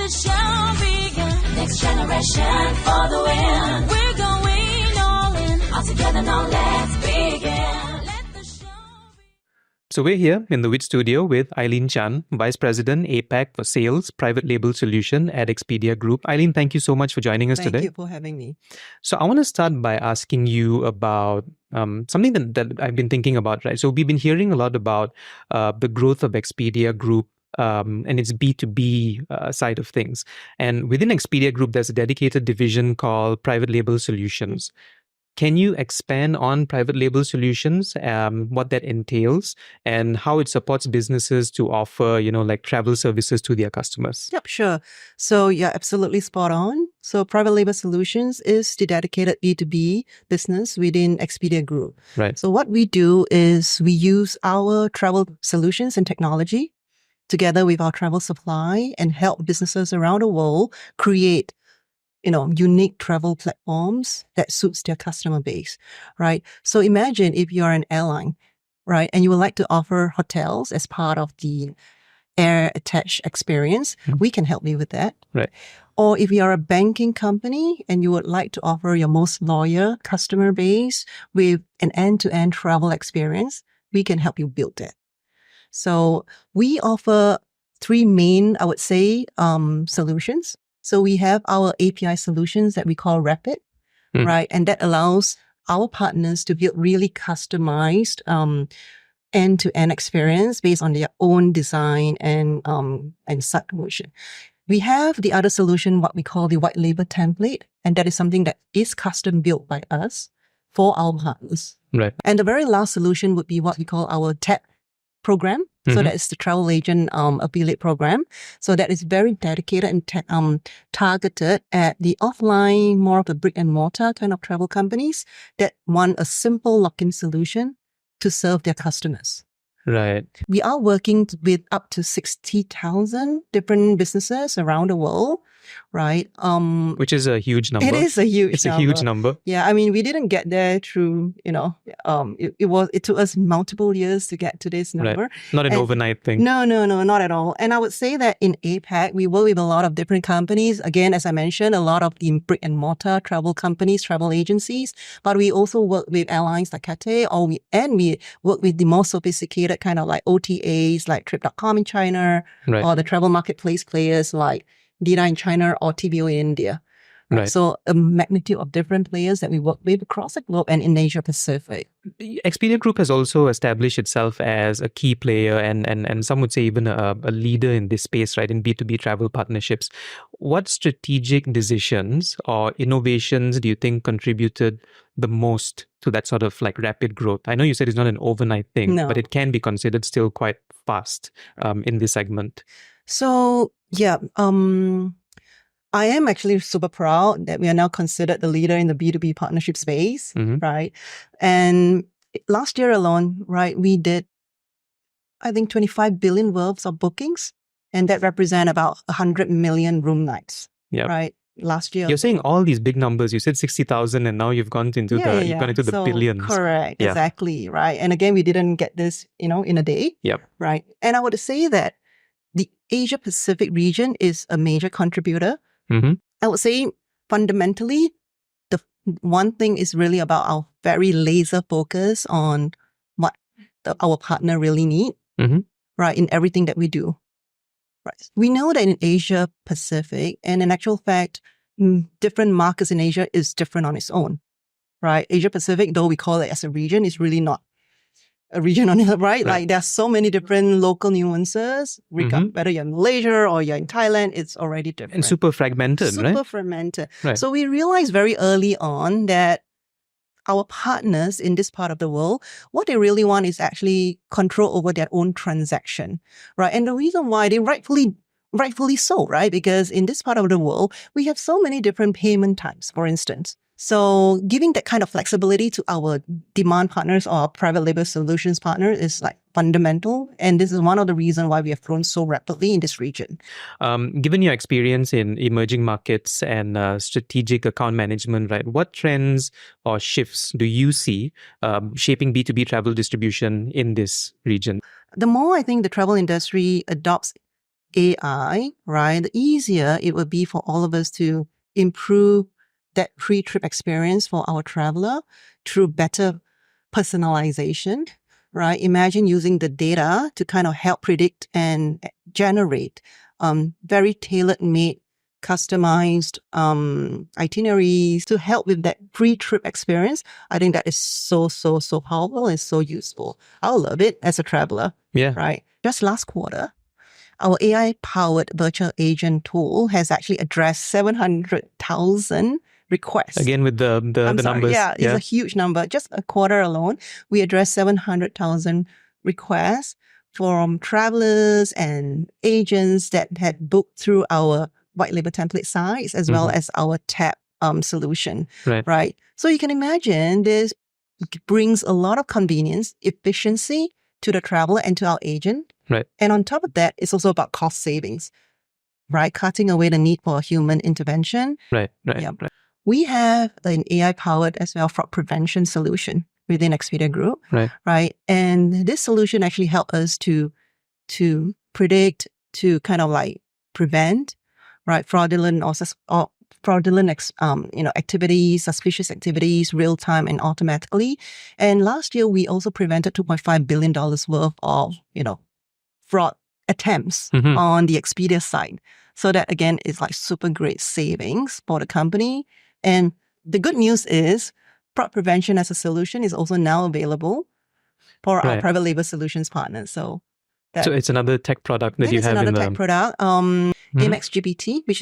the show begin. Next generation for the win. We're going all in. All together now, let's begin. Let the show begin. So we're here in the WiT Studio with Aileen Chan, Vice President APAC for Sales, Private Label Solution at Expedia Group. Aileen, thank you so much for joining us today. Thank you for having me. So I want to start by asking you about something that I've been thinking about, right? So we've been hearing a lot about the growth of Expedia Group and its B2B side of things. And within Expedia Group, there's a dedicated division called Private Label Solutions. Can you expand on private label solutions, what that entails, and how it supports businesses to offer, like travel services to their customers? Yep, sure. So you're absolutely spot on. So Private Label Solutions is the dedicated B2B business within Expedia Group. Right. So what we do is we use our travel solutions and technology together with our travel supply and help businesses around the world create unique travel platforms that suits their customer base, right? So imagine if you're an airline, right? And you would like to offer hotels as part of the air attached experience. We can help you with that. Right. Or if you're a banking company and you would like to offer your most loyal customer base with an end-to-end travel experience, we can help you build that. So we offer three main, I would say, solutions. So we have our API solutions that we call Rapid, right? And that allows our partners to build really customized end-to-end experience based on their own design and solution. We have the other solution, what we call the white label template, and that is something that is custom built by us for our partners. Right. And the very last solution would be what we call our TAP program. So that is the travel agent affiliate program. So that is very dedicated and targeted at the offline, more of the brick and mortar kind of travel companies that want a simple lock-in solution to serve their customers. Right. We are working with up to 60,000 different businesses around the world, right? Which is a huge number. It is a huge number. It's a huge number. Yeah, I mean, we didn't get there through, it took us multiple years to get to this number. Right. Not an overnight thing. No, not at all. And I would say that in APAC, we work with a lot of different companies. Again, as I mentioned, a lot of the brick and mortar travel companies, travel agencies, but we also work with airlines like Cathay, and we work with the more sophisticated kind of like OTAs like Trip.com in China, Right. or the travel marketplace players like Dida in China or TBO in India. Right. So a magnitude of different players that we work with across the globe and in Asia Pacific. Expedia Group has also established itself as a key player and some would say even a leader in this space, right, in B2B travel partnerships. What strategic decisions or innovations do you think contributed the most to that sort of like rapid growth? I know you said it's not an overnight thing, No. but it can be considered still quite fast in this segment. So, yeah, I am actually super proud that we are now considered the leader in the B2B partnership space, right? And last year alone, right, we did, I think, 25 billion worth of bookings, and that represent about 100 million room nights, right? Last year. You're saying all these big numbers. You said 60,000 and now you've gone into you've gone into the billions. Correct, exactly, right? And again, we didn't get this, in a day, right? And I would say that the Asia Pacific region is a major contributor. I would say fundamentally, the one thing is really about our very laser focus on what our partner really need, right, in everything that we do. Right. We know that in Asia Pacific, and in actual fact, different markets in Asia is different on its own, right? Asia Pacific, though we call it as a region, is really not a region on it, right? Like there's so many different local nuances, whether you're in Malaysia or you're in Thailand, it's already different. And super fragmented, right? Super fragmented. Right. So we realized very early on that our partners in this part of the world, what they really want is actually control over their own transaction, right? And the reason why they rightfully so, right? Because in this part of the world, we have so many different payment types, for instance. So giving that kind of flexibility to our demand partners or private label solutions partners is like fundamental. And this is one of the reasons why we have grown so rapidly in this region. Given your experience in emerging markets and strategic account management, right, what trends or shifts do you see shaping B2B travel distribution in this region? The more I think the travel industry adopts AI, right, the easier it would be for all of us to improve that pre-trip experience for our traveler through better personalization, right? Imagine using the data to kind of help predict and generate very tailor-made, customized itineraries to help with that pre-trip experience. I think that is so powerful and so useful. I love it as a traveler. Yeah. Right. Just last quarter, our AI-powered virtual agent tool has actually addressed 700,000 requests. Again, with the numbers. Yeah, it's a huge number. Just a quarter alone, we addressed 700,000 requests from travelers and agents that had booked through our white label template sites as well as our tab solution. Right. So you can imagine this brings a lot of convenience, efficiency to the traveler and to our agent. Right. And on top of that, it's also about cost savings, right? Cutting away the need for human intervention. Right. We have an AI-powered as well fraud prevention solution within Expedia Group. Right. And this solution actually helps us to predict, to kind of like prevent, right, fraudulent activities, suspicious activities, real time and automatically. And last year, we also prevented $2.5 billion worth of, fraud attempts on the Expedia side. So that again is like super great savings for the company. And the good news is fraud prevention as a solution is also now available for our private label solutions partners. So it's another tech product that you have in the... tech product. Amex GPT, which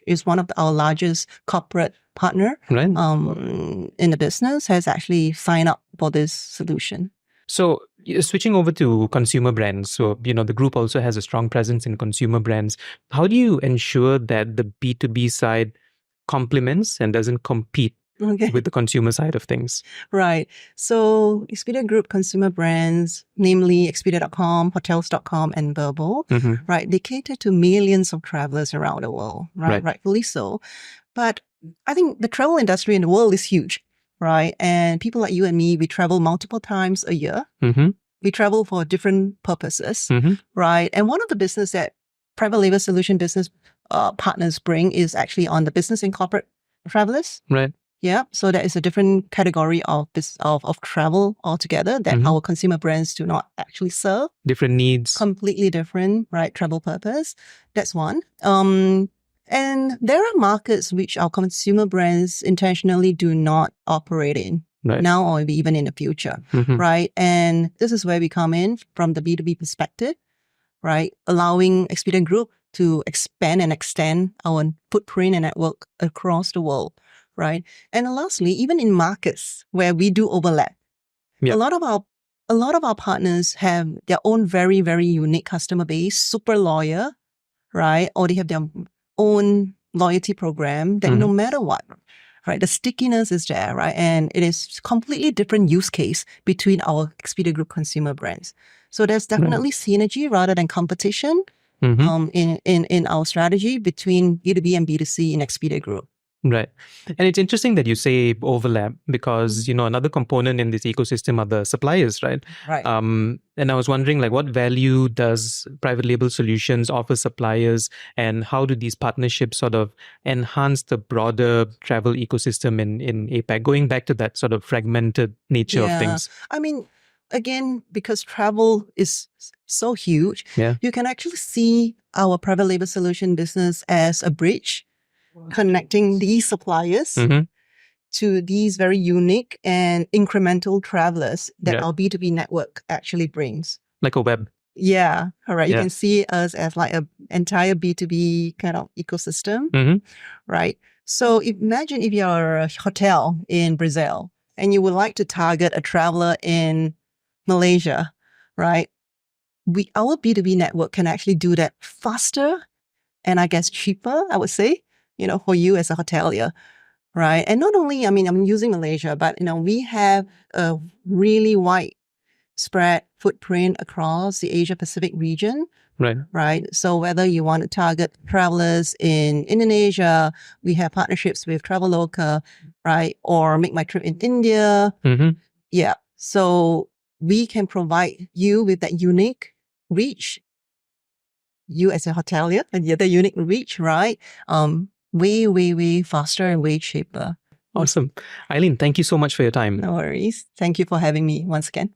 is one of our largest corporate partner in the business, has actually signed up for this solution. So switching over to consumer brands. So, the group also has a strong presence in consumer brands. How do you ensure that the B2B side complements and doesn't compete with the consumer side of things? Right. So Expedia Group consumer brands, namely Expedia.com, Hotels.com, and Vrbo, right? They cater to millions of travelers around the world, right? Rightfully so. But I think the travel industry in the world is huge, right? And people like you and me, we travel multiple times a year. We travel for different purposes, right? And one of the business that private label solution business partners bring is actually on the business and corporate travelers. Right. Yeah, so that is a different category of travel altogether that our consumer brands do not actually serve. Different needs. Completely different, right? Travel purpose. That's one. And there are markets which our consumer brands intentionally do not operate in now or even in the future, right? And this is where we come in from the B2B perspective, right? Allowing Expedia Group to expand and extend our footprint and network across the world. Right. And lastly, even in markets where we do overlap, a lot of our partners have their own very, very unique customer base, super loyal, right? Or they have their own loyalty program that no matter what, right? The stickiness is there, right? And it is completely different use case between our Expedia Group consumer brands. So there's definitely synergy rather than competition in our strategy between B2B and B2C in Expedia Group. Right. And it's interesting that you say overlap because, another component in this ecosystem are the suppliers, right? Right. And I was wondering, what value does private label solutions offer suppliers and how do these partnerships sort of enhance the broader travel ecosystem in APAC, going back to that sort of fragmented nature of things? I mean, again, because travel is so huge, you can actually see our private label solution business as a bridge connecting these suppliers to these very unique and incremental travelers that our B2B network actually brings. Like a web. Yeah, all right. You can see us as like an entire B2B kind of ecosystem, right? So imagine if you're a hotel in Brazil and you would like to target a traveler in Malaysia, right? Our B2B network can actually do that faster and I guess cheaper, I would say, for you as a hotelier, right? And not only, I'm using Malaysia, but, we have a really widespread footprint across the Asia Pacific region. Right. So whether you want to target travelers in Indonesia, we have partnerships with Traveloka, right? Or Make My Trip in India. Yeah. So we can provide you with that unique reach you as a hotelier and the other unique reach, right? Way, way, way faster and way cheaper. Awesome. Aileen, thank you so much for your time. No worries. Thank you for having me once again.